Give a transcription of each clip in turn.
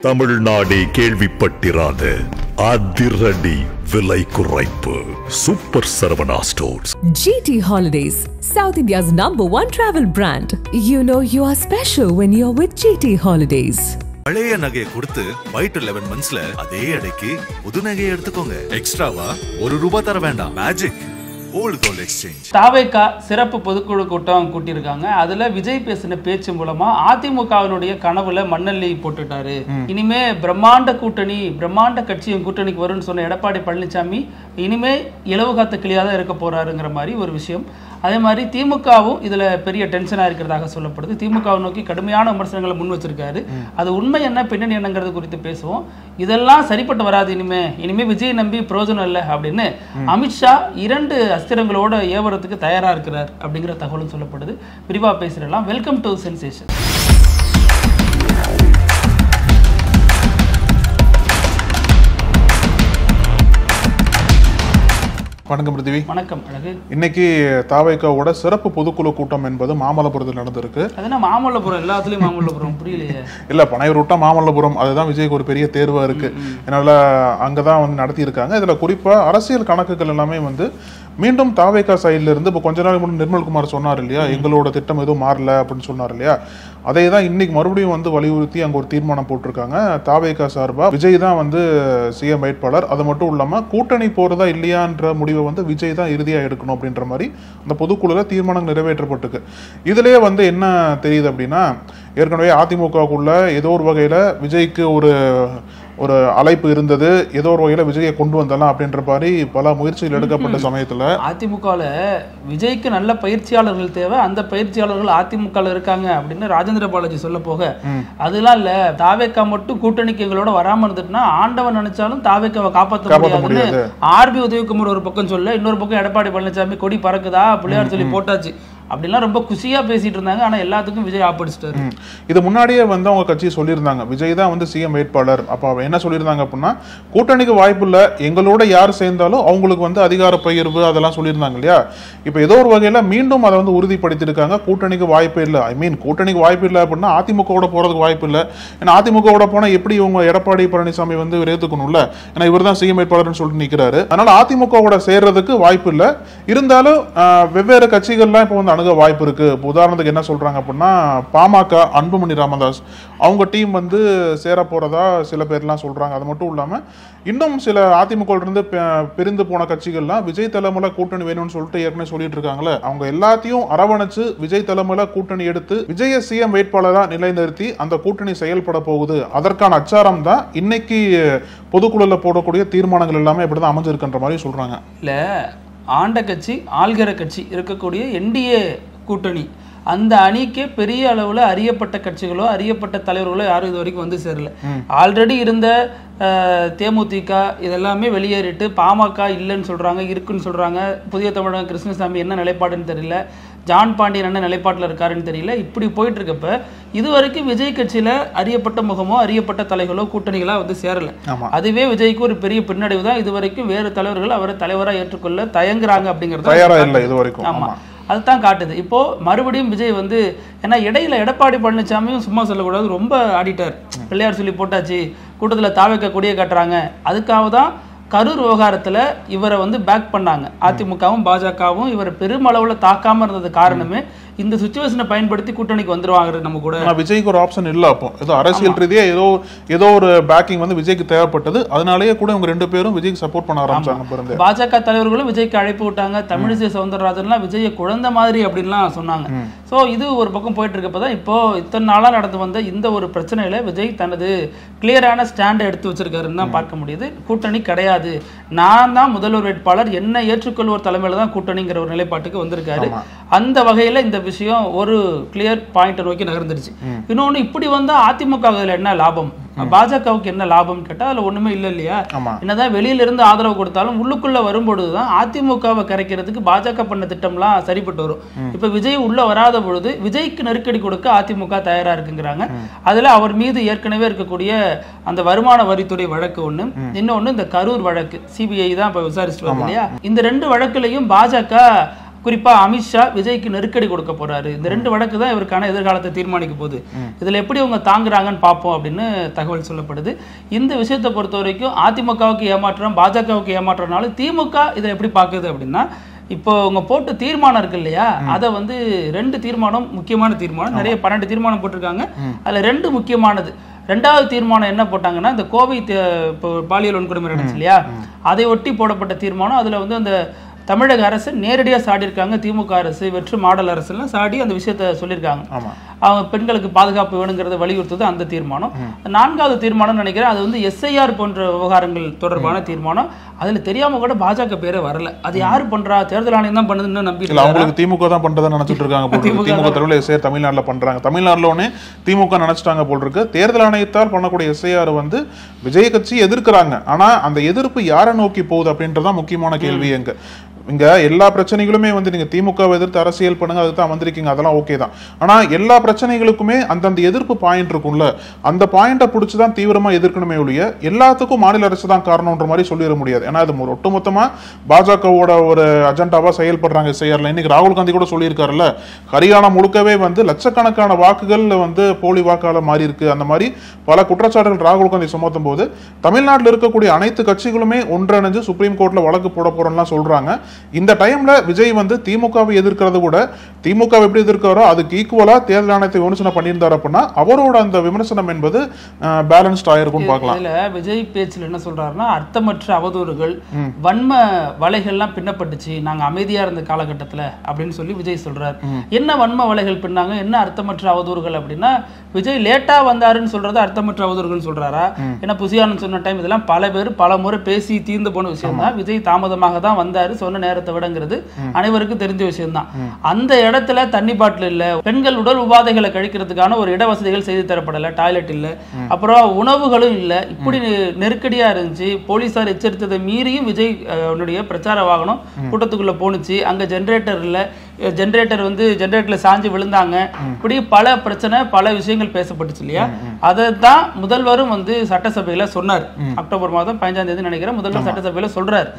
தமிழ்நாடே கேள்விப்பட்டிராத அதிரடி விலை குறைப்பு super Saravana stores. GT Holidays, South India's #1 travel brand. You know you are special when you're with GT Holidays. பழைய நகையை கொடுத்து வைட் 11 monthsல அதே அடைக்கு புது நகையை எடுத்துக்கோங்க. எக்ஸ்ட்ராவா ₹1 தர வேண்டாம். Magic old gold exchange. தாவேகா சிறப்பு பொதுக்குழு கூட்டம் கூட்டியிருக்காங்க. அதுல விஜய் பேசின பேச்சு மூலமா அதிமுகவினுடைய கனவுல மண்ணள்ளி போட்டுட்டாரு. இனிமே பிரம்மாண்ட கூட்டணி, பிரம்மாண்ட கட்சியும் கூட்டணிக்கு வரும்னு சொன்ன எடப்பாடி பழனிசாமி இனிமே இலவு காத்த கிளியாதான் இருக்க போறாருங்கிற மாதிரி ஒரு விஷயம். அதே மாதிரி திமுகவும் இதுல பெரிய டென்ஷனா இருக்கிறதாக சொல்லப்படுது. திமுகவை நோக்கி கடுமையான விமர்சனங்களை முன் வச்சிருக்காரு. அது உண்மை என்ன பின்னணி என்னங்கிறது குறித்து பேசுவோம். இதெல்லாம் சரிப்பட்டு வராது. இனிமே விஜய் நம்பி பிரயோஜனம் இல்லை அப்படின்னு அமித்ஷா 2 அஸ்திரங்களோட ஏவரத்துக்கு தயாரா இருக்கிறார் அப்படிங்கிற தகவலும் சொல்லப்படுது. விரிவா பேசிடலாம். Welcome to sensation. வணக்கம் பிருத்திவி. வணக்கம் அழகு. இன்னைக்கு தாவேகாவோட சிறப்பு பொதுக்குழு கூட்டம் என்பது மாமல்லபுரத்தில் நடந்திருக்கு. அதுனா மாமல்லபுரம், எல்லாத்துலயும் மாமல்லபுரம் புரியலையே. இல்ல, பனையூர் விட்டா மாமல்லபுரம், அதுதான் விஜய்க்கு ஒரு பெரிய தேர்வா இருக்கு. அதனால அங்கதான் வந்து நடத்தி இருக்காங்க. இதுல குறிப்பா அரசியல் கணக்குகள் எல்லாமே வந்து மீண்டும் தாவேகா சைட்ல இருந்து இப்போ கொஞ்ச நாள் முன்னாடி நிர்மல்குமார் சொன்னார் இல்லையா, எங்களோட திட்டம் எதுவும் மாறல அப்படின்னு சொன்னார் இல்லையா, அதே தான் இன்னைக்கு மறுபடியும் வந்து வலியுறுத்தி அங்க ஒரு தீர்மானம் போட்டிருக்காங்க. தாவேகா சார்பா விஜய் தான் வந்து சிஎம் வேட்பாளர், அது மட்டும் இல்லாம கூட்டணி போறதா இல்லையான்ற முடிவை வந்து விஜய் தான் இறுதியா எடுக்கணும் அப்படின்ற மாதிரி அந்த பொதுக்குழுல தீர்மானம் நிறைவேற்றப்பட்டிருக்கு. இதுலயே வந்து என்ன தெரியுது அப்படின்னா, ஏற்கனவே அதிமுகவுக்குள்ள ஏதோ ஒரு வகையில விஜய்க்கு ஒரு அழைப்பு இருந்தது, ஏதோ ஒரு வகையில விஜயை கொண்டு வந்தலாம் அப்படின்ற மாதிரி பல முயற்சிகள் எடுக்கப்பட்ட சமயத்துல அதிமுகவில் விஜய்க்கு நல்ல பயிற்சியாளர்கள் தேவை, அந்த பயிற்சியாளர்கள் அதிமுக இருக்காங்க அப்படின்னு ராஜேந்திர பாலாஜி சொல்ல போக, அதெல்லாம் இல்ல, தாவேகா மட்டும் கூட்டணிக்கு எங்களோட வராம இருந்துட்டுனா ஆண்டவன் நினைச்சாலும் தாவேகாவை காப்பாற்ற முடியாதுன்னு ஆர்பி உதயகுமார் ஒரு பக்கம் சொல்ல, இன்னொரு பக்கம் எடப்பாடி பழனிசாமி கொடி பறக்குதா பிள்ளையார் சொல்லி போட்டாச்சு அப்படிலாம் ரொம்ப குஷியா பேசிட்டு இருந்தாங்க. ஆனா எல்லாத்துக்கும் விஜய் ஆப்படிச்சிட்டாரு. இது முன்னாடியே வந்து அவங்க கட்சி சொல்லியிருந்தாங்க, விஜய் தான் வந்து சிஎம் வேட்பாளர். அப்ப என்ன சொல்லியிருந்தாங்க அப்படின்னா, கூட்டணிக்கு வாய்ப்பு இல்லை, எங்களோட யார் சேர்ந்தாலும் அவங்களுக்கு வந்து அதிகார பகிர்வு அதெல்லாம் சொல்லியிருந்தாங்க இல்லையா. இப்ப ஏதோ ஒரு வகையில மீண்டும் அதை வந்து உறுதிப்படுத்திருக்காங்க. கூட்டணிக்கு வாய்ப்பு இல்லை, கூட்டணிக்கு வாய்ப்பு இல்லை அப்படின்னா அதிமுகவோட போறதுக்கு வாய்ப்பு இல்லை. ஏன்னா அதிமுகவோட போனா எப்படி இவங்க எடப்பாடி பழனிசாமி வந்து ஏத்துக்கணும்ல, ஏன்னா இவர் தான் சிஎம் வேட்பாளர்னு சொல்லிட்டு நிக்கிறாரு. அதனால அதிமுகவோட சேர்றதுக்கு வாய்ப்பு இல்லை. இருந்தாலும் வெவ்வேறு கட்சிகள்லாம் இப்ப வந்து அணுக வாய்ப்பு இருக்கு. உதாரணத்துக்கு என்ன சொல்றாங்க அப்படின்னா, பாமக அன்புமணி ராமதாஸ் அவங்க டீம் வந்து சேர போறதா சில பேர்லாம் சொல்றாங்க. அது மட்டும் இல்லாம இன்னும் சில அதிமுக இருந்து பிரிந்து போன கட்சிகள்லாம் விஜய் தலைமையில கூட்டணி வேணும்னு சொல்லிட்டு ஏற்கனவே சொல்லிட்டு இருக்காங்களே, அவங்க எல்லாத்தையும் அரவணைச்சு விஜய் தலைமையில கூட்டணி எடுத்து விஜய சிஎம் வேட்பாளரா நிலைநிறுத்தி அந்த கூட்டணி செயல்பட போகுது. அதற்கான அச்சாரம் தான் இன்னைக்கு பொதுக்குழுல போடக்கூடிய தீர்மானங்கள் எல்லாமே இப்படிதான் அமைஞ்சிருக்குன்ற மாதிரி சொல்றாங்க. இல்ல, ஆண்ட கட்சி ஆள்கிற கட்சி இருக்கக்கூடிய என்டிஏ கூட்டணி, அந்த அணிக்கே பெரிய அளவில் அறியப்பட்ட கட்சிகளோ அறியப்பட்ட தலைவர்களோ யாரும் இது வரைக்கும் வந்து சேரல. ஆல்ரெடி இருந்த தேமுதிக இதெல்லாமே வெளியேறிட்டு பாமக இல்லைன்னு சொல்றாங்க, இருக்குன்னு சொல்றாங்க. புதிய தமிழகம் கிருஷ்ணசாமி என்ன நிலைப்பாடுன்னு தெரியல, ஜான் பாண்டியன் என்ன நிலைப்பாட்டில் இருக்காருன்னு தெரியல. இப்படி போயிட்டு இருக்கப்ப இது வரைக்கும் விஜய் கட்சியில அறியப்பட்ட முகமோ அறியப்பட்ட தலைகளோ கூட்டணிகளா வந்து சேரல. அதுவே விஜய்க்கு ஒரு பெரிய பின்னடைவு தான். இது வரைக்கும் வேறு தலைவர்கள் அவரை தலைவராக ஏற்றுக்கொள்ள தயங்குறாங்க அப்படிங்கிறது. ஆமா, அதுதான் காட்டுது. இப்போ மறுபடியும் விஜய் வந்து, ஏன்னா இடையில எடப்பாடி பழனிசாமியும் சும்மா சொல்லக்கூடாது, ரொம்ப ஆடிட்டார். பிள்ளையார் சொல்லி போட்டாச்சு, கூட்டத்தில் தாவேகா கொடியை காட்டுறாங்க. அதுக்காக தான் கரூர் விவகாரத்துல இவரை வந்து பேக் பண்ணாங்க. அதிமுகவும் பாஜகவும் இவரை பெருமளவுல தாக்காம இருந்தது காரணமே இந்த சிச்சுவேஷனை பயன்படுத்தி கூட்டணிக்கு வந்துருவாங்க. நம்ம கூட விஜய்க்கு ஒரு ஆப்ஷன் இல்ல. அப்போ ஏதோ அரசியல் ரீதியா ஏதோ ஒரு பேக்கிங் வந்து விஜய்க்கு தேவைப்பட்டது. அதனாலேயே கூட இவங்க 2 பேரும் விஜய்க்கு சப்போர்ட் பண்ண ஆரம்பிச்சாங்க. பாஜக தலைவர்களும் விஜய்க்கு அழைப்பு விட்டாங்க. தமிழிசை சவுந்தரராஜன்லாம் விஜய குழந்தை மாதிரி அப்படின்லாம் சொன்னாங்க. ஸோ இது ஒரு பக்கம் போயிட்டு இருக்கப்பதான் இப்போ இத்தனை நாளா நடந்து வந்த இந்த ஒரு பிரச்சனையில விஜய் தனது கிளியரான ஸ்டாண்டை எடுத்து வச்சிருக்காருன்னு தான் பார்க்க முடியுது. கூட்டணி கிடையாது, நான் தான் முதல்வர் வேட்பாளர், என்ன ஏற்றுக்கொள்வோர் தலைமையில தான் கூட்டணிங்கிற ஒரு நிலைப்பாட்டுக்கு வந்திருக்காரு. அந்த வகையில இந்த விஷயம் ஒரு கிளியர் பாயிண்ட் நோக்கி நகர்ந்துருச்சு. இன்னொன்னு, இப்படி வந்தா அதிமுக என்ன லாபம், பாஜகவுக்கு என்ன லாபம் கேட்டா அதுல ஒண்ணுமே இல்ல இல்லையா. என்னதான் வெளியில இருந்து ஆதரவு கொடுத்தாலும் உள்ளுக்குள்ள வரும்பொழுதுதான் அதிமுகவை கரைக்கிறதுக்கு பாஜக பண்ண திட்டம்லாம் சரிப்பட்டு வரும். இப்ப விஜய் உள்ள வராத பொழுது விஜய்க்கு நெருக்கடி கொடுக்க அதிமுக தயாரா இருக்குங்கிறாங்க. அதுல அவர் மீது ஏற்கனவே இருக்கக்கூடிய அந்த வருமான வரித்துறை வழக்கு ஒண்ணு, இன்னொன்னு இந்த கரூர் வழக்கு சிபிஐ தான் இப்ப விசாரிச்சுட்டு வருது இல்லையா. இந்த 2 வழக்குலையும் பாஜக குறிப்பா அமித்ஷா விஜய்க்கு நெருக்கடி கொடுக்க போறாரு. இந்த 2 வழக்கு தான் இவருக்கான எதிர்காலத்தை தீர்மானிக்க போகுது. இதுல எப்படி அவங்க தாங்குறாங்கன்னு பார்ப்போம் அப்படின்னு தகவல் சொல்லப்படுது. இந்த விஷயத்தை பொறுத்த வரைக்கும் அதிமுகவுக்கு ஏமாற்றம், பாஜகவுக்கு ஏமாற்றம்னாலும் திமுக இதை எப்படி பார்க்குது அப்படின்னா, இப்போ உங்க போட்டு தீர்மானம் இருக்கு இல்லையா, அதை வந்து 2 தீர்மானம் முக்கியமான தீர்மானம், நிறைய 12 தீர்மானம் போட்டிருக்காங்க. அதுல 2 முக்கியமானது. 2வது தீர்மானம் என்ன போட்டாங்கன்னா, இந்த கோவை இப்போ பாலியல் வன்கொடுமை நடந்துச்சு இல்லையா, அதை ஒட்டி போடப்பட்ட தீர்மானம். அதுல வந்து அந்த தமிழக அரசு நேரடியாக சாடி இருக்காங்க. திமுக அரசு, வெற்று மாடல் அரசுலாம் சாடி அந்த விஷயத்த சொல்லியிருக்காங்க. அவங்க பெண்களுக்கு பாதுகாப்பு வேணுங்கிறத வலியுறுத்துது அந்த தீர்மானம். 4வது தீர்மானம் நினைக்கிறேன், அது வந்து எஸ்ஐஆர் போன்ற விவகாரங்கள் தொடர்பான தீர்மானம். அதுல தெரியாம கூட பாஜக பேரே வரல. அது யாரு பண்றா, தேர்தல் ஆணையம் தான் பண்ணுதுன்னு நம்பிட்டு அவங்களுக்கு திமுக தான் பண்றதா நினைச்சிட்டு இருக்காங்க. திமுக தலைவர் எஸ்ஐஆர் தமிழ்நாட்டுல பண்றாங்க. தமிழ்நாட்டுல ஒண்ணே திமுக நினைச்சிட்டாங்க போல் இருக்கு. தேர்தல் ஆணையத்தால் பண்ணக்கூடிய எஸ்ஐஆர் வந்து விஜய் கட்சி எதிர்க்கிறாங்க. ஆனா அந்த எதிர்ப்பு யாரை நோக்கி போகுது அப்படின்றதான் முக்கியமான கேள்வி. இங்க எல்லா பிரச்சனைகளுமே வந்து நீங்க திமுக எதிர்த்து அரசியல் பண்ணுங்க, அதுதான் வந்திருக்கீங்க, அதெல்லாம் ஓகே தான். ஆனா எல்லா பிரச்சனைகளுக்குமே அந்தந்த எதிர்ப்பு பாயிண்ட் இருக்கும்ல, அந்த பாயிண்டை பிடிச்சுதான் தீவிரமா எதிர்க்கணுமே ஒழிய எல்லாத்துக்கும் மாநில அரசு தான் காரணம்ன்ற மாதிரி சொல்லிட முடியாது. ஏன்னா அது ஒட்டுமொத்தமா பாஜகவோட ஒரு அஜெண்டாவா செயல்படுறாங்க எஸ்ஐஆர்ல. இன்னைக்கு ராகுல் காந்தி கூட சொல்லியிருக்காருல்ல, ஹரியானா முழுக்கவே வந்து லட்சக்கணக்கான வாக்குகள் வந்து போலி வாக்காளர் மாறி இருக்கு. அந்த மாதிரி பல குற்றச்சாட்டுகள் ராகுல் காந்தி சுமத்தும் போது தமிழ்நாட்டில் இருக்கக்கூடிய அனைத்து கட்சிகளுமே ஒன்றிணைஞ்சு சுப்ரீம் கோர்ட்ல வழக்கு போட போறோம்லாம் சொல்றாங்க. இந்த டைம்ல விஜய் வந்து திமுகவை எதிர்க்கிறத விட திமுக எப்படி எதிர்க்கிறாரோ அதுக்கு ஈக்குவலா தேர்தல் ஆணையத்தை விமர்சனம் பண்ணியிருந்தார் அப்படின்னா அவரோட அந்த விமர்சனம் என்பது பேலன்ஸ்ட் ஆயிருக்கும் பார்க்கலாம். இதுல விஜய் பேச்சுல என்ன சொல்றாருன்னா, அர்த்தமற்ற அவதூறுகள், வன்ம வலைகள்லாம் பின்னப்பட்டுச்சு நாங்க அமைதியா இருந்த காலகட்டத்துல அப்படின்னு சொல்லி விஜய் சொல்றாரு. என்ன வன்ம வலைகள் பின்னாங்க, என்ன அர்த்தமற்ற அவதூறுகள் அப்படின்னா, விஜய் லேட்டா வந்தாருன்னு சொல்றது அர்த்தமற்ற அவதூறுகள் சொல்றாரா? ஏன்னா புசியானந்த் சொன்ன டைம் இதெல்லாம் பல பேர் பல முறை பேசி தீர்ந்து போன விஷயம் தான். விஜய் தாமதமாக தான் வந்தாரு, சொன்ன நேரத்தை விடங்கிறது அனைவருக்கும் தெரிஞ்ச விஷயம் தான். அந்த இடத்துல தண்ணி பாட்டில் இல்ல, பெண்கள் உடல் உபாதைகளை கழிக்கிறதுக்கான ஒரு இட வசதிகள் செய்து தரப்படல, டாய்லெட் இல்ல, அப்புறம் உணவுகளும் இல்ல. இப்படி நெருக்கடியா இருந்துச்சு. போலீசார் எச்சரித்ததை மீறியும் விஜய் பிரச்சார வாகனம் கூட்டத்துக்குள்ள போனுச்சு. அங்க ஜெனரேட்டர் இல்ல, ஜெனரேட்டர் வந்து ஜெனரேட்டர்ல சாஞ்சு விழுந்தாங்க. இப்படி பல பிரச்சனை, பல விஷயங்கள் பேசப்பட்டுச்சு இல்லையா. அதை தான் முதல்வரும் வந்து சட்டசபையில சொன்னார். அக்டோபர் மாதம் 15ஆம் தேதி நினைக்கிறேன் முதல்வர் சட்டசபையில சொல்றாரு.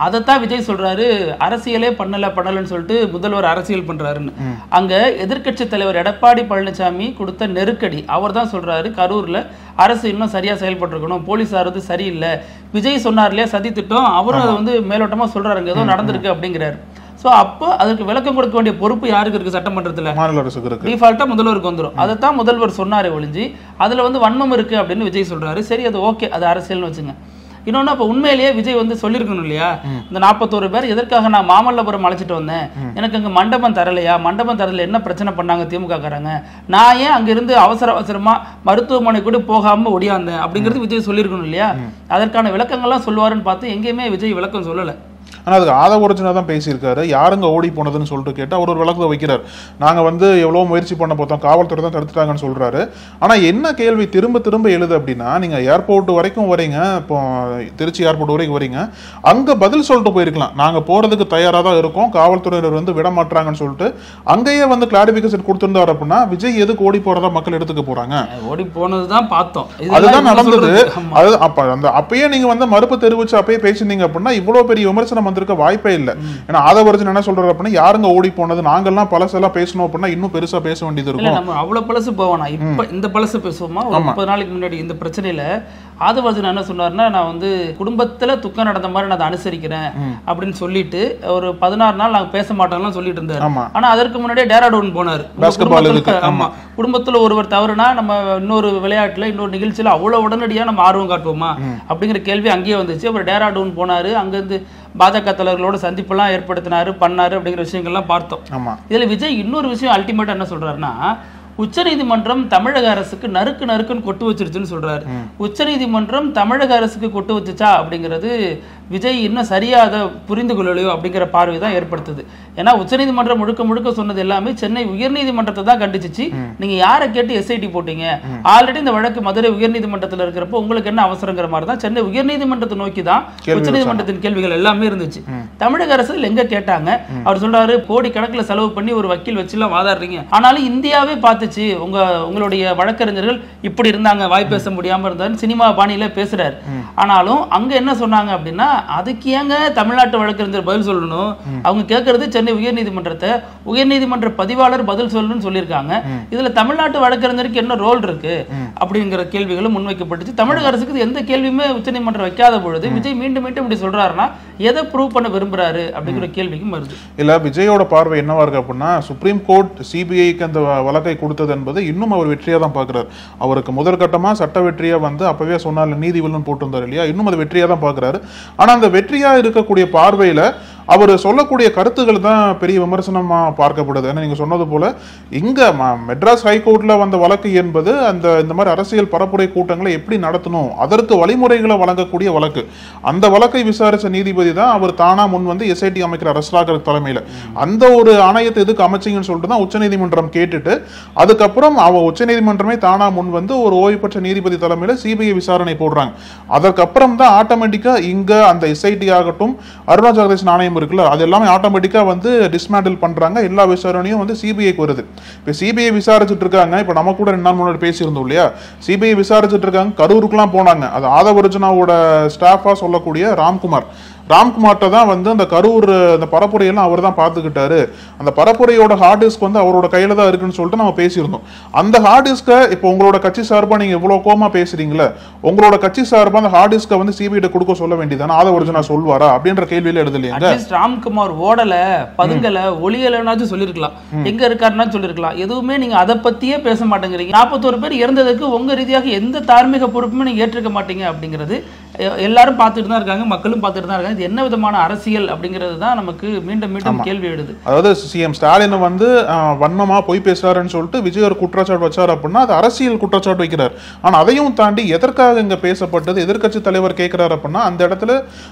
அதைத்தான் விஜய் சொல்றாரு, அரசியலே பண்ணலன்னு சொல்லிட்டு முதல்வர் அரசியல் பண்றாருன்னு. அங்க எதிர்க்கட்சி தலைவர் எடப்பாடி பழனிசாமி கொடுத்த நெருக்கடி. அவர் தான் சொல்றாரு, கரூர்ல அரசு இன்னும் சரியா செயல்பட்டு இருக்கணும், போலீசார் வந்து சரியில்லை. விஜய் சொன்னார் இல்லையா சதி திட்டம், அவரும் அதை வந்து மேலோட்டமா சொல்றாரு, ஏதோ நடந்திருக்கு அப்படிங்கிறாரு. சோ அப்போ அதுக்கு விளக்கம் கொடுக்க வேண்டிய பொறுப்பு யாருக்கு இருக்கு? சட்டமன்றத்துல மாநில அரசுக்கு இருக்கு. டிஃபால்ட்டா முதல்வருக்கு வந்துடும். அதைத்தான் முதல்வர் சொன்னாரே ஒழிஞ்சு அதுல வந்து வன்மம் இருக்கு அப்படின்னு விஜய் சொல்றாரு. சரி, அது ஓகே, அது அரசியல்னு வச்சுங்க. இன்னொன்னு, அப்ப உண்மையிலேயே விஜய் வந்து சொல்லியிருக்கணும் இல்லையா, இந்த 41 பேர் எதற்காக நான் மாமல்லபுரம் அழைச்சிட்டு வந்தேன், எனக்கு அங்க மண்டபம் தரலையா, மண்டபம் தரல என்ன பிரச்சனை பண்ணாங்க திமுக காரங்க, நான் ஏன் அங்கிருந்து அவசரமா மருத்துவமனை கூட போகாம ஒடியாந்தேன் அப்படிங்கிறது விஜய் சொல்லியிருக்கணும் இல்லையா. அதற்கான விளக்கங்கள்லாம் சொல்லுவாருன்னு பார்த்து எங்கேயுமே விஜய் விளக்கம் சொல்லலை. ஆனால் அதுக்கு ஆதவ தான் பேசியிருக்காரு. யாருங்க ஓடி போனதுன்னு சொல்லிட்டு கேட்டு அவர் ஒரு விளக்கத்தை வைக்கிறார். நாங்கள் வந்து எவ்வளோ முயற்சி பண்ண பார்த்தோம், காவல்துறை தான் தடுத்துட்டாங்கன்னு சொல்கிறாரு. ஆனால் என்ன கேள்வி திரும்ப திரும்ப எழுது அப்படின்னா, நீங்கள் ஏர்போர்ட் வரைக்கும் வரீங்க, இப்போ திருச்சி ஏர்போர்ட் வரைக்கும் வரீங்க, அங்கே பதில் சொல்லிட்டு போயிருக்கலாம், நாங்கள் போகிறதுக்கு தயாராக தான் இருக்கோம், காவல்துறையினர் வந்து விட மாட்டாங்கன்னு சொல்லிட்டு அங்கேயே வந்து கிளாரிஃபிகேஷன் கொடுத்துருந்தார் அப்படின்னா விஜய் எதுக்கு ஓடி போகிறதா மக்கள் எடுத்துக்க போகிறாங்க? ஓடி போனது தான் பார்த்தோம், அதுதான் நடந்தது. அது அப்பயே நீங்கள் வந்து மறுப்பு தெரிவிச்சு அப்பயே பேசினீங்க அப்படின்னா இவ்வளோ பெரிய விமர்சனம் வந்திருக்க வாய்ப்பே இல்லை. ஏன்னா ஆதவர்ஜன் என்ன சொல்றாரு அப்படின்னா, யாருங்க ஓடி போனது, நாங்கெல்லாம் பழசெல்லாம் பேசணும் அப்படின்னா இன்னும் பெருசா பேச வேண்டியது இருக்கும். நம்ம அவ்வளவு பழசு போவானா, இப்ப இந்த பழசு பேசுவோமா? ஒரு 30 நாளைக்கு முன்னாடி இந்த பிரச்சனையில ஆதவர்ஜன் என்ன சொன்னாருன்னா, நான் வந்து குடும்பத்துல துக்கம் நடந்த மாதிரி நான் அனுசரிக்கிறேன் அப்படின்னு சொல்லிட்டு ஒரு 16 நாள் நாங்க பேச மாட்டோம்லாம் சொல்லிட்டு இருந்தாரு. ஆனா அதற்கு முன்னாடியே டேராடூன் போனாரு. ஆமா, குடும்பத்துல ஒருவர் தவறுனா நம்ம இன்னொரு விளையாட்டுல இன்னொரு நிகழ்ச்சியில அவ்வளவு உடனடியா நம்ம ஆர்வம் காட்டுவோமா அப்படிங்கிற கேள்வி அங்கேயே வந்துச்சு. அப்புறம் டேராடூன் போனாரு, அங்கிருந்து பாஜக தலைவர்களோட சந்திப்பெல்லாம் ஏற்படுத்தினாரு, பண்ணாரு அப்படிங்கிற விஷயங்கள்லாம் பார்த்தோம். இதுல விஜய் இன்னொரு விஷயம் அல்டிமேட்டா என்ன சொல்றாருன்னா, உச்சநீதிமன்றம் தமிழக அரசுக்கு நறுக்குன்னு கொட்டு வச்சிருச்சுன்னு சொல்றாரு. உச்சநீதிமன்றம் தமிழக அரசுக்கு கொட்டு வச்சுச்சா அப்படிங்கிறது விஜய் இன்னும் சரியா அதை புரிந்து கொள்ளலையோ அப்படிங்கிற பார்வை தான் ஏற்படுத்துது. ஏன்னா உச்சநீதிமன்றம் முழுக்க சொன்னது எல்லாமே சென்னை உயர்நீதிமன்றத்தை தான் கண்டிச்சிச்சு. நீங்க யாரை கேட்டு எஸ்ஐடி போட்டீங்க, ஆல்ரெடி இந்த வழக்கு மதுரை உயர்நீதிமன்றத்தில் இருக்கிறப்போ உங்களுக்கு என்ன அவசரங்கிற மாதிரி தான் சென்னை உயர்நீதிமன்றத்தை நோக்கி தான் உச்சநீதிமன்றத்தின் கேள்விகள் எல்லாமே இருந்துச்சு. தமிழக அரசு எங்க கேட்டாங்க? அவர் சொல்றாரு, கோடி கணக்கில் செலவு பண்ணி ஒரு வக்கீல் வச்சுலாம் வாதாடுறீங்க, ஆனாலும் இந்தியாவே பார்த்துச்சு உங்களுடைய வழக்கறிஞர்கள் இப்படி இருந்தாங்க, வாய் பேச முடியாம இருந்தாரு, சினிமா பாணியில பேசுறாரு. ஆனாலும் அங்க என்ன சொன்னாங்க அப்படின்னா, அதுக்கு ஏங்க தமிழ்நாட்டு வழக்கறிஞர் பதில் சொல்லணும்? அவங்க கேட்கறது சென்னை உயர்நீதிமன்றத்தை, உயர்நீதிமன்ற பதிவாளர் பதில் சொல்லணும்னு சொல்லியிருக்காங்க. இதுல தமிழ்நாட்டு வழக்கறிஞருக்கு என்ன ரோல் இருக்கு அப்படிங்கிற கேள்விகளும் முன்வைக்கப்பட்டுச்சு. தமிழக அரசுக்கு எந்த கேள்வியுமே உச்சநீதிமன்றம் வைக்காத பொழுது விஜய் மீண்டும் மீண்டும் இப்படி சொல்றாருன்னா எதை ப்ரூவ் பண்ண விரும்புறாரு அப்படிங்கிற கேள்விக்கும் வருது. இல்ல, விஜயோட பார்வை என்னவா இருக்கு அப்படின்னா, சுப்ரீம் கோர்ட் சிபிஐக்கு அந்த வழக்கை கொடுத்தது என்பது இன்னும் அவர் வெற்றியா தான் பாக்குறாரு. அவருக்கு முதற்கட்டமா சட்ட வெற்றியா வந்து அப்பவே சொன்னால நீதிபதினு போட்டிருந்தாரு இல்லையா, இன்னும் அது வெற்றியா தான் பாக்குறாரு. ஆனா அந்த வெற்றியா இருக்கக்கூடிய பார்வையில அவர் சொல்லக்கூடிய கருத்துக்கள் தான் பெரிய விமர்சனமா பார்க்கப்படுது. ஏன்னா நீங்க சொன்னது போல இங்க மெட்ராஸ் ஹைகோர்ட்ல வந்த வழக்கு என்பது இந்த மாதிரி அரசியல் பரப்புரை கூட்டங்களை எப்படி நடத்தணும் அதற்கு வழிமுறைகளை வழங்கக்கூடிய வழக்கு. அந்த வழக்கை விசாரிச்ச நீதிபதி தான் அவர் தானா முன் வந்து எஸ்ஐடி அமைக்கிற அரசாங்க தலைமையில அந்த ஒரு ஆணையத்தை எதுக்கு அமைச்சிங்கன்னு சொல்லிட்டு தான் உச்சநீதிமன்றம் கேட்டுட்டு அதுக்கப்புறம் உச்சநீதிமன்றமே தானா முன் வந்து ஒரு ஓய்வு பெற்ற நீதிபதி தலைமையில சிபிஐ விசாரணை போடுறாங்க. அதற்கப்புறம் தான் ஆட்டோமேட்டிக்கா இங்க அந்த எஸ்ஐடி ஆகட்டும் அருணா ஜெகதீஷன் ஆணையம் இருக்குல்ல, அது எல்லாமே ஆட்டோமேட்டிக்கா வந்து டிஸ்மேண்டில் பண்றாங்க. எல்லா விசாரணையும் வந்து சிபிஐக்கு வருது. இப்ப சிபிஐ விசாரிச்சுட்டு இருக்காங்க. இப்ப நம்ம கூட 2 நாள் முன்னாடி பேசியிருந்தோம் இல்லையா, சிபிஐ விசாரிச்சுட்டு இருக்காங்க. கரூருக்குலாம் போனாங்க. அது ஆதவர்ஜுனாவோட ஸ்டாஃபா சொல்லக்கூடிய ராம்குமார்ட்ட தான் வந்து அந்த கரூர் அந்த பரப்புரையெல்லாம் அவர் தான் பார்த்துக்கிட்டாரு. அந்த பரப்புரையோட ஹார்ட் டிஸ்க் வந்து அவரோட கையில தான் இருக்குன்னு சொல்லிட்டு நம்ம பேசியிருந்தோம். அந்த ஹார்ட் டிஸ்கை இப்போ உங்களோட கட்சி சார்பா நீங்க இவ்வளவு கோமா பேசுறீங்களே, உங்களோட கட்சி சார்பா அந்த ஹார்ட் டிஸ்கை வந்து சிபிஐ கொடுக்க சொல்ல வேண்டியதானே, ஆதவர்ஜுனா சொல்வாரா அப்படின்ற கேள்வியில எழுதலைங்க. ராம்குமார் ஓடல, பதுங்கல, ஒளியலனாச்சும் சொல்லிருக்கலாம், எங்க இருக்காருன்னு சொல்லிருக்கலாம். எதுவுமே நீங்க அதை பத்தியே பேச மாட்டேங்கிறீங்க. 41 பேர் இறந்ததுக்கு உங்க ரீதியாக எந்த தார்மீக பொறுப்புமே நீங்க ஏற்றுக்க மாட்டீங்க அப்படிங்கிறது எல்லாரும் பார்த்துட்டு தான் இருக்காங்க, மக்களும் பார்த்துட்டு தான் இருக்காங்க. இது என்ன விதமான அரசியல் அப்படிங்கிறது தான் நமக்கு மீண்டும் மீண்டும் கேள்வி எழுது. அதாவது சிஎம் ஸ்டாலின் வந்து வன்மமா போய் பேசுறாருன்னு சொல்லிட்டு விஜய் ஒரு குற்றச்சாட்டு வச்சார் அப்படின்னா அது அரசியல் குற்றச்சாட்டு வைக்கிறார். ஆனா அதையும் தாண்டி எதற்காக இங்க பேசப்பட்டது, எதிர்க்கட்சி தலைவர் கேட்கிறாரு அப்படின்னா அந்த இடத்துல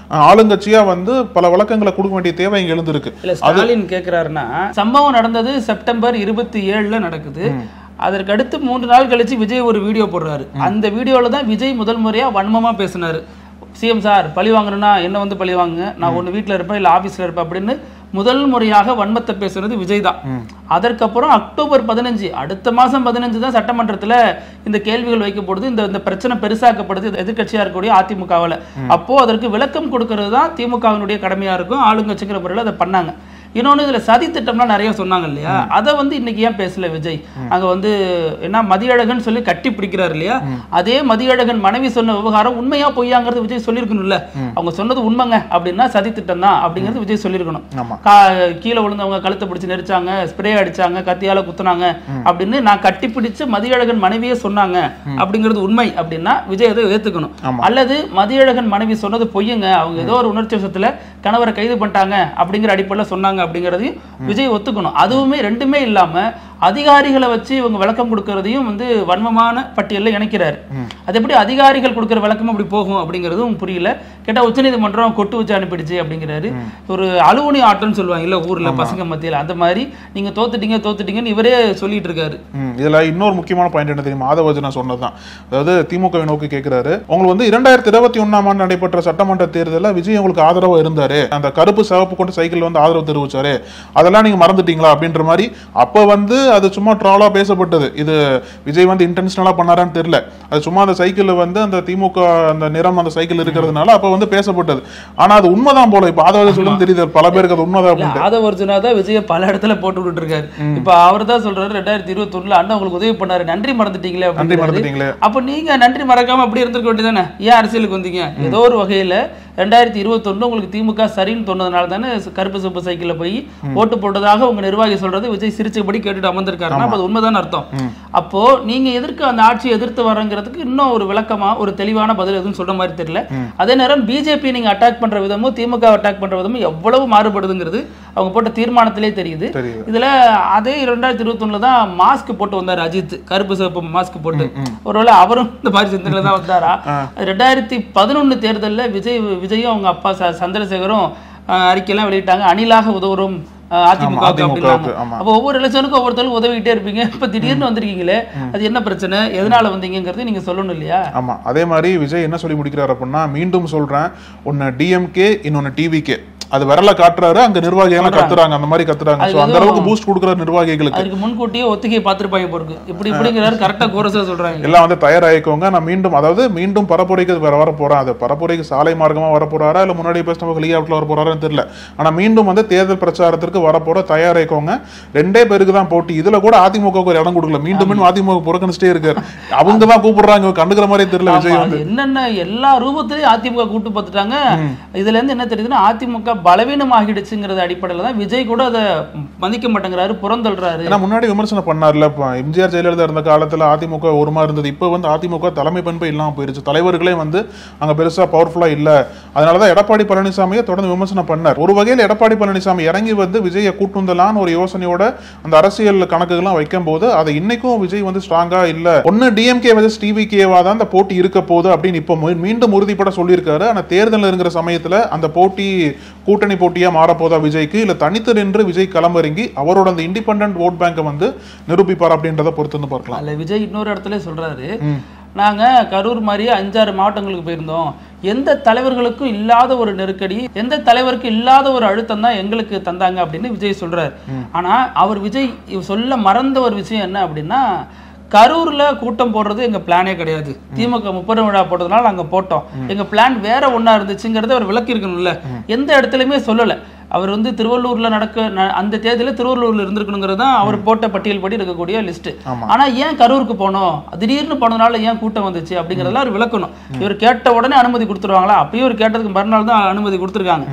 ஆளுங்கட்சியா வந்து பல வழக்கங்களை கொடுக்க வேண்டிய தேவை இங்க எழுந்திருக்கு. ஸ்டாலின் கேட்கிறாருன்னா சம்பவம் நடந்தது செப்டம்பர் 27 நடக்குது. அதற்கு அடுத்து 3 நாள் கழிச்சு விஜய் ஒரு வீடியோ போடுறாரு. அந்த வீடியோல தான் விஜய் முதல் முறையா வன்மமா பேசினாரு. சிஎம் சார் பழி வாங்கணும்னா என்ன வந்து பழி வாங்குங்க, நான் ஒன்று வீட்டில் இருப்பேன் இல்லை ஆஃபீஸில் இருப்பேன் அப்படின்னு முதல் முறையாக வன்மத்தை பேசுறது விஜய் தான். அதற்கப்புறம் அக்டோபர் 15 அடுத்த மாதம் 15 தான் சட்டமன்றத்தில் இந்த கேள்விகள் வைக்கப்படுது. இந்த பிரச்சனை பெருசாக்கப்படுது எதிர்கட்சியாக இருக்கக்கூடிய அதிமுகவில். அப்போ அதற்கு விளக்கம் கொடுக்கறது தான் திமுகவினுடைய கடமையாக இருக்கும். ஆளுங்கட்சிங்கிற முறையில் அதை பண்ணாங்க. இன்னொன்று இதில் சதி திட்டம்லாம் நிறைய சொன்னாங்க இல்லையா, அதை வந்து இன்னைக்கு ஏன் பேசல விஜய்? அங்கே வந்து என்ன மதியழகன் சொல்லி கட்டி பிடிக்கிறாரு இல்லையா, அதே மதியழகன் மனைவி சொன்ன விவகாரம் உண்மையா பொய்யாங்கிறது விஜய் சொல்லியிருக்கணும்ல. அவங்க சொன்னது உண்மைங்க அப்படின்னா சதி திட்டம் தான் அப்படிங்கிறது விஜய் சொல்லியிருக்கணும். கீழே விழுந்தவங்க கழுத்தை பிடிச்சி நெரிச்சாங்க, ஸ்ப்ரே அடிச்சாங்க, கத்தியால குத்துனாங்க அப்படின்னு நான் கட்டி பிடிச்சு மதியழகன் மனைவியே சொன்னாங்க அப்படிங்கிறது உண்மை அப்படின்னா விஜய் அதை ஏத்துக்கணும். அல்லது மதியழகன் மனைவி சொன்னது பொய்யுங்க, அவங்க ஏதோ ஒரு உணர்ச்சி வசத்துல கணவரை கைது பண்ணிட்டாங்க அப்படிங்கிற அடிப்படையில் சொன்னாங்க அப்படிங்கிறதையும் விஜய் ஒத்துக்கணும். அதுவுமே ரெண்டுமே இல்லாம அதிகாரிகளை வச்சு இவங்க விளக்கம் கொடுக்கறதையும் வந்து வன்மமான பட்டியலில் இணைக்கிறாரு. அது எப்படி அதிகாரிகள் கொடுக்குற விளக்கம் அப்படி போகும் அப்படிங்கிறதும் புரியல. கேட்டா உச்சநீதிமன்றம் கொட்டு வச்சு அனுப்பிடுச்சு அப்படிங்கிறாரு. ஒரு அலுவலி ஆட்டம்னு சொல்லுவாங்க இல்ல ஊர்ல பசங்க மத்தியில், அந்த மாதிரி நீங்க தோத்துட்டீங்கன்னு இவரே சொல்லிட்டு இருக்காரு. இதுல இன்னொரு முக்கியமான பாயிண்ட் என்ன தெரியுமா, ஆதவர்ஜுனா சொன்னதுதான். அதாவது திமுகவை நோக்கி கேட்கிறாரு, உங்களுக்கு வந்து 2021ஆம் ஆண்டு நடைபெற்ற சட்டமன்ற தேர்தலில் விஜய் உங்களுக்கு ஆதரவா இருந்தாரு, அந்த கருப்பு சிவப்பு கொண்டு சைக்கிள் வந்து ஆதரவு தெரிவிச்சாரு, அதெல்லாம் நீங்க மறந்துட்டீங்களா அப்படின்ற மாதிரி. அப்ப வந்து அது சும்மா ட்ராலா பேசப்பட்டது. இது விஜய் வந்து இன்டென்ஷனலா பண்ணாரான்னு தெரியல. அது சும்மா அந்த சைக்கிள் வந்து அந்த திமுக அந்த நிறம் அந்த சைக்கிள் இருக்கிறதுனால அப்ப வந்து பேசப்பட்டது. ஆனா அது உண்மைதான் போல. இப்ப ஆதவர்ஜுனா தெரியுது பல பேருக்கு அது உண்மைதான். ஆதவர்ஜுனா தான் விஜய பல இடத்துல போட்டு விட்டு இருக்காரு. இப்ப அவர் தான் சொல்றாரு 2021 அண்ணா உங்களுக்கு உதவி பண்ணாரு, நன்றி மறந்துட்டீங்களே அப்படின்னு. அப்ப நீங்க நன்றி மறக்காம அப்படி இருந்திருக்க வேண்டியதானே, ஏன் அரசியலுக்கு வந்தீங்க? ஏதோ ஒரு வகையில 2021 உங்களுக்கு திமுக சரின்னு சொன்னதுனால தானே கருப்பு சிவப்பு சைக்கிள்ல போய் ஓட்டு போட்டதாக உங்க நிர்வாகி சொல்றது விஜய் சிரிச்சபடி கேட்டுட்டு அமர்ந்திருக்காருன்னா அது உண்மைதான் அர்த்தம். அப்போ நீங்க எதிர்க்கு அந்த ஆட்சியை எதிர்த்து வரங்கிறதுக்கு இன்னும் ஒரு விளக்கமா ஒரு தெளிவான பதில் எதுவும் சொல்ற மாதிரி தெரியல. அதே நேரம் பிஜேபி நீங்க அட்டாக் பண்ற விதமும் திமுக அட்டாக் பண்ற விதமும் எவ்வளவு மாறுபடுதுங்கிறது அவங்க போட்ட தீர்மானத்திலே தெரியுது. இதுல அதே 2021 தான் மாஸ்க் போட்டு வந்தாரு அஜித், கருப்பு சிவப்பு மாஸ்க் போட்டு. ஒருவேளை அவரும் இந்த மாதிரி சிந்தனையில தான் வந்தாரா? 2011 தேர்தலில் விஜயும் அவங்க அப்பா சந்திரசேகரும் அறிக்கையெல்லாம் வெளியிட்டாங்க, அணிலாக உதவுறோம் அதிமுக அப்படின்னாங்க. அப்ப ஒவ்வொரு எலெக்ஷனுக்கும் ஒவ்வொருத்தரும் உதவிட்டே இருப்பீங்க. இப்ப திடீர்னு வந்திருக்கீங்களே, அது என்ன பிரச்சனை, எதனால வந்தீங்கிறது நீங்க சொல்லணும் இல்லையா? ஆமா. அதே மாதிரி விஜய் என்ன சொல்லி முடிக்கிறார் அப்படின்னா, மீண்டும் சொல்றேன், ஒன்னு டிஎம்கே இன்னொன்னு டிவிகே. அது விரல காட்டுறாரு, அங்க நிர்வாகிகள் கத்துறாங்க, அந்த மாதிரி கத்துறாங்க. சோ அந்த அளவுக்கு பூஸ்ட் கொடுக்குற நிர்வாகிகளுக்கு அதுக்கு முன்கூட்டியே ஒத்திகை பார்த்திருப்பாங்க போருக்கு. இப்படி இப்படிங்கிறாரு, கரெக்டா கோரஸா சொல்றாங்க. எல்லாம் வந்து தயாராகிக்கோங்க, நான் மீண்டும் பரப்புரைக்கு வர போறேன். அது பரப்புரைக்கு சாலை மார்க்கமா வர போறாரா இல்ல முன்னாடி பேச நம்ம ஹெலிகாப்டர்ல வர போறாரான்னு தெரியல. ஆனா மீண்டும் வந்து தேர்தல் பிரச்சாரத்திற்கு வரப்போற தயாராகிக்கோங்க. 2 பேருக்கு தான் போட்டி. இதுல கூட அதிமுகவுக்கு ஒரு இடம் கொடுக்கல. மீண்டும் அதிமுக புறக்கணிச்சிட்டே இருக்காரு. அவங்க தான் கூப்பிடுறாங்க, கண்டுக்கிற மாதிரி தெரியல. விஜய் வந்து என்னென்ன எல்லா ரூபத்திலையும் அதிமுக கூட்டு பார்த்துட்டாங்க. இதுல இருந்து என்ன தெரியுதுன்னா, அதிமுக பலவீனம் ஆகிடுச்சுங்கிறது அடிப்படையில தான் விஜய் கூட அதை மதிக்க மாட்டேங்கிறாரு, புறந்தள்ளுறாரு. ஏன்னா முன்னாடி விமர்சனம் பண்ணார்ல, எம்ஜிஆர் ஜெயலலிதா இருந்த காலத்துல அதிமுக ஒரு மாதிரி இருந்தது. இப்ப வந்து அதிமுக தலைமை பண்பு இல்லாம போயிருச்சு. தலைவர்களே வந்து அங்க பெருசா பவர்ஃபுல்லா இல்ல. அதனாலதான் எடப்பாடி பழனிசாமியை தொடர்ந்து விமர்சனம் பண்ணார். ஒரு வகையில் எடப்பாடி பழனிசாமி இறங்கி வந்து விஜயை கூட்டுந்தலான்னு ஒரு யோசனையோட அந்த அரசியல் கணக்குகள்லாம் வைக்கும் போது அதை இன்னைக்கும் விஜய் வந்து ஸ்ட்ராங்கா இல்ல, ஒன்னு டிஎம்கே வர்சஸ் டிவிகேவா தான் அந்த போட்டி இருக்க போகுது அப்படின்னு இப்ப மீண்டும் உறுதிப்பட சொல்லியிருக்காரு. ஆனா தேர்தல் இருக்கிற சமயத்துல அந்த போட்டி கூட்டணி போட்டியா மாறப்போதா விஜய்க்கு, இல்ல தனித்து நின்று விஜய் களமிறங்கி அவரோட அந்த இண்டிபெண்டன்ட் ஓட் பேங்கை வந்து நிரூபிப்பார் அப்படின்றத பொறுத்து வந்து பார்க்கலாம். இல்ல விஜய் இன்னொரு இடத்துல சொல்றாரு, நாங்க கரூர் மாதிரியே 5-6 மாவட்டங்களுக்கு போயிருந்தோம். எந்த தலைவர்களுக்கும் இல்லாத ஒரு நெருக்கடி, எந்த தலைவருக்கு இல்லாத ஒரு அழுத்தம் தான் எங்களுக்கு தந்தாங்க அப்படின்னு விஜய் சொல்றாரு. ஆனா அவர் விஜய் சொல்ல மறந்த ஒரு விஷயம் என்ன அப்படின்னா, கரூர்ல கூட்டம் போடுறது எங்க பிளானே கிடையாது. திமுக 30 விழா போட்டதுனால நாங்க போட்டோம். எங்க பிளான் வேற ஒன்னா இருந்துச்சுங்கிறத அவர் விளக்கி இருக்கணும்ல. எந்த இடத்துலயுமே சொல்லல. அவர் வந்து திருவள்ளூர்ல அந்த தேதியில திருவள்ளூர்ல இருந்திருக்கணுங்கிறது தான் அவர் போட்ட பட்டியல் படி இருக்கக்கூடிய லிஸ்ட். ஆனா ஏன் கரூருக்கு போனோம், திடீர்னு போனதுனால ஏன் கூட்டம் வந்துச்சு அப்படிங்கறதெல்லாம் அவர் விளக்கணும். இவர் கேட்ட உடனே அனுமதி கொடுத்துருவாங்களா? அப்பயும் ஒரு கேட்டதுக்கு மறுநாள் தான் அனுமதி கொடுத்துருக்காங்க.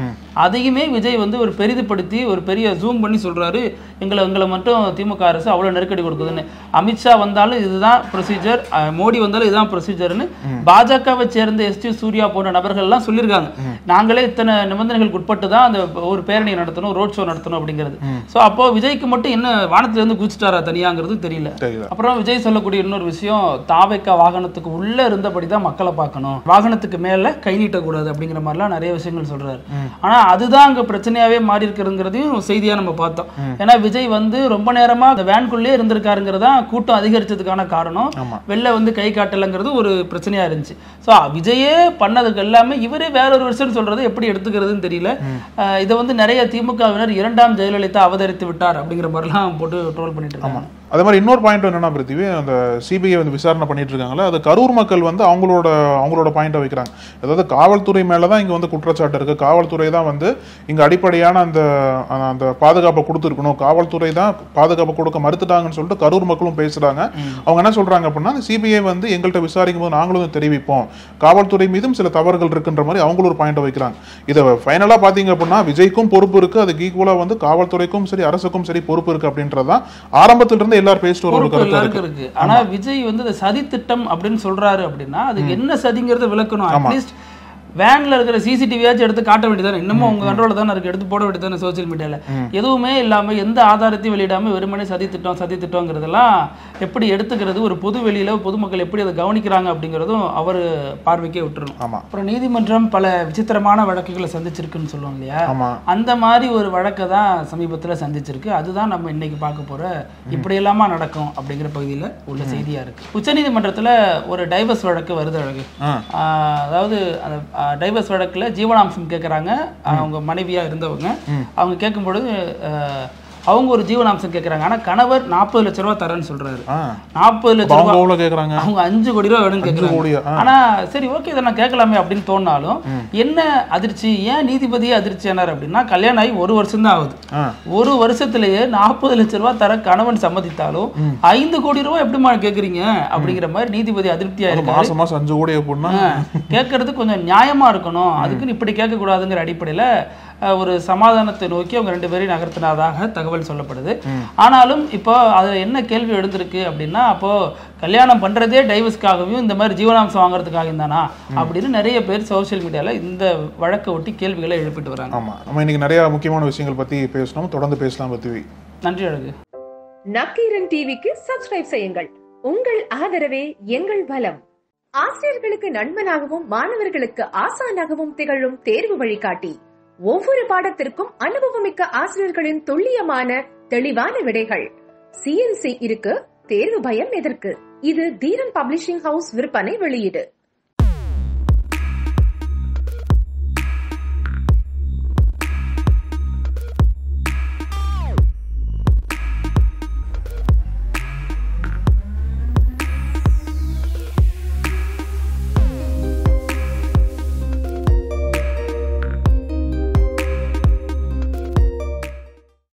அதையுமே விஜய் வந்து ஒரு பெரிதுபடுத்தி ஒரு பெரிய ஜூம் பண்ணி சொல்றாரு, எங்களை மட்டும் திமுக அரசு அவ்வளவு நெருக்கடி கொடுக்குதுன்னு. அமித்ஷா வந்தாலும் இதுதான் ப்ரொசீஜர், மோடி வந்தாலும் இதுதான் ப்ரொசீஜர்னு பாஜகவை சேர்ந்த எஸ்டி சூர்யா போன்ற நபர்கள் எல்லாம் சொல்லியிருக்காங்க. நாங்களே இத்தனை நிபந்தனைகளுக்கு உட்பட்டு தான் அந்த ஒரு பேரணி நடத்தணும், ரோட் ஷோ நடத்தணும் அப்படிங்கிறது. சோ அப்போ விஜய்க்கு மட்டும் என்ன வானத்துல இருந்து குதிச்சிட்டாரா தனியாங்கிறது தெரியல. அப்புறம் விஜய் சொல்லக்கூடிய இன்னொரு விஷயம், தாவேக்கா வாகனத்துக்கு உள்ள இருந்தபடிதான் மக்களை பார்க்கணும், வாகனத்துக்கு மேல கை நீட்டக்கூடாது அப்படிங்கிற மாதிரிலாம் நிறைய விஷயங்கள் சொல்றாரு. ஆனா அதுதான் அங்க பிரச்சனையாவே மாறி இருக்கிறதுங்கிறதையும் செய்தியா நம்ம பார்த்தோம். ஏன்னா விஜய் வந்து ரொம்ப நேரமா அந்த வேன்குள்ளே இருந்திருக்காருங்கிறதா கூட்டம் அதிகரிச்சதுக்கான காரணம். வெளில வந்து கை காட்டலங்கிறது ஒரு பிரச்சனையா இருந்துச்சு. சோ விஜயே பண்ணதுக்கு எல்லாமே இவரே வேற ஒரு விஷயம் சொல்றது எப்படி எடுத்துக்கிறதுன்னு தெரியல. இதை வந்து நிறைய திமுகவினர் 2ஆம் ஜெயலலிதா அவதரித்து விட்டார் அப்படிங்கிற மாதிரிலாம் போட்டு ட்ரோல் பண்ணிட்டு இருக்காங்க. அதே மாதிரி இன்னொரு பாயிண்ட் என்னன்னா பிருத்திவி, அந்த சிபிஐ வந்து விசாரணை பண்ணிட்டு இருக்காங்களே, அது கரூர் மக்கள் வந்து அவங்களோட பாயிண்டை வைக்கிறாங்க. அதாவது காவல்துறை மேலதான் இங்க வந்து குற்றச்சாட்டு இருக்கு. காவல்துறை தான் வந்து இங்க அடிப்படையான அந்த பாதுகாப்பை கொடுத்துருக்கணும், காவல்துறை தான் பாதுகாப்பு கொடுக்க மறுத்துட்டாங்கன்னு சொல்லிட்டு கரூர் மக்களும் பேசுறாங்க. அவங்க என்ன சொல்றாங்க அப்படின்னா, சிபிஐ வந்து எங்கள்கிட்ட விசாரிக்கும் போது நாங்களும் தெரிவிப்போம், காவல்துறை மீதும் சில தவறுகள் இருக்குன்ற மாதிரி அவங்களும் ஒரு பாயிண்டை வைக்கிறாங்க. இதை ஃபைனலா பாத்தீங்க அப்படின்னா விஜய்க்கும் பொறுப்பு இருக்கு, அதுக்கு ஈக்குவலா வந்து காவல்துறைக்கும் சரி அரசுக்கும் சரி பொறுப்பு இருக்கு அப்படின்றதான் ஆரம்பத்துல இருந்து எல்லாரும் பேசிட்டு ஒரு கருத்து இருக்கு. ஆனா விஜய் வந்து இந்த சதி திட்டம் அப்படின்னு சொல்றாரு அப்படின்னா அதுக்கு என்ன சதிங்கிறத விளக்கணும். அட்லீஸ்ட் வேன்ல இருக்கிற சிசிடிவியாச்சும் எடுத்து காட்ட வேண்டியதானே, இன்னமும் உங்க கண்ட்ரோல தானே இருக்கு, எடுத்து போட வேண்டியதானே சோசியல் மீடியால. எதுவுமே இல்லாம எந்த ஆதாரத்தையும் வெளியிடாம வெறுமனே சதி திட்டம்ங்கிறதெல்லாம் எப்படி எடுத்துக்கிறது, ஒரு பொது வெளியில பொதுமக்கள் எப்படி அதை கவனிக்கிறாங்க அப்படிங்கிறதும் அவர் பார்வைக்கே விட்டுரும். அப்புறம் நீதிமன்றம் பல விசித்திரமான வழக்குகளை சந்திச்சிருக்குன்னு சொல்லுவோம் இல்லையா, அந்த மாதிரி ஒரு வழக்கை தான் சமீபத்தில் சந்திச்சிருக்கு. அதுதான் நம்ம இன்னைக்கு பார்க்க போற இப்படி எல்லாமா நடக்கும் அப்படிங்கிற பகுதியில் உள்ள செய்தியா இருக்கு. உச்சநீதிமன்றத்தில் ஒரு டைவர்ஸ் வழக்கு வருது. அழகு, அதாவது அந்த டைவர்ஸ் வழக்குல ஜீவனாம்சம் கேட்கறாங்க. அவங்க மனைவியா இருந்தவங்க, அவங்க கேட்கும்பொழுது அவங்க ஒரு ஜீவனாம்சம் கேட்கறாங்க. ஆனா கணவர் 40 லட்ச ரூபாய் தரேன்னு சொல்றாரு. 40 லட்ச ரூபாய் கேட்கறாங்க, அவங்க 5 கோடி ரூபாய் வேணும்னு கேட்கறாங்க. ஆனா சரி ஓகே இதை நான் கேட்கலாமே அப்படின்னு தோணினாலும் என்ன அதிர்ச்சி, ஏன் நீதிபதியே அதிர்ச்சி ஆனார் அப்படின்னா, கல்யாணம் ஆகி 1 வருஷம் தான் ஆகுது. 1 வருஷத்திலேயே 40 லட்ச ரூபாய் தர கணவன் சம்மதித்தாலும் 5 கோடி ரூபாய் எப்படிமா கேட்கறீங்க அப்படிங்கிற மாதிரி நீதிபதி அதிருப்தியா இருக்கு. மாசம் 5 கோடி கேட்கறது கொஞ்சம் நியாயமா இருக்கணும், அதுக்குன்னு இப்படி கேட்க கூடாதுங்கிற அடிப்படையில ஒரு சமாதானத்தை நோக்கி அவங்க 2 பேரையும் நகர்த்தினதாக தகவல் சொல்லப்படுது. ஆனாலும் இப்போ அதுல என்ன கேள்வி எழுந்திருக்கு அப்படின்னா, அப்போ கல்யாணம் பண்றதே டைவர்ஸ்க்காகவும் இந்த மாதிரி ஜீவனாம்சம் வாங்குறதுக்காக தானா அப்படின்னு நிறைய பேர் சோசியல் மீடியால இந்த வழக்கை ஒட்டி கேள்விகளை எழுப்பிட்டு வராங்க. ஆமா, நம்ம இன்னைக்கு நிறைய முக்கியமான விஷயங்கள் பத்தி பேசணும், தொடர்ந்து பேசலாம் பத்தி. நன்றி அழகு. நக்கீரன் டிவிக்கு சப்ஸ்கிரைப் செய்யுங்கள். உங்கள் ஆதரவே எங்கள் பலம். ஆசிரியர்களுக்கு நண்பனாகவும் மாணவர்களுக்கு ஆசானாகவும் திகழும் தேர்வு வழிகாட்டி. ஒவ்வொரு பாடத்திற்கும் அனுபவமிக்க ஆசிரியர்களின் துல்லியமான தெளிவான விடைகள். CNC இருக்கு, தேர்வு பயம் எதற்கு? இது தீரன் பப்ளிஷிங் ஹவுஸ் விற்பனை வெளியீடு.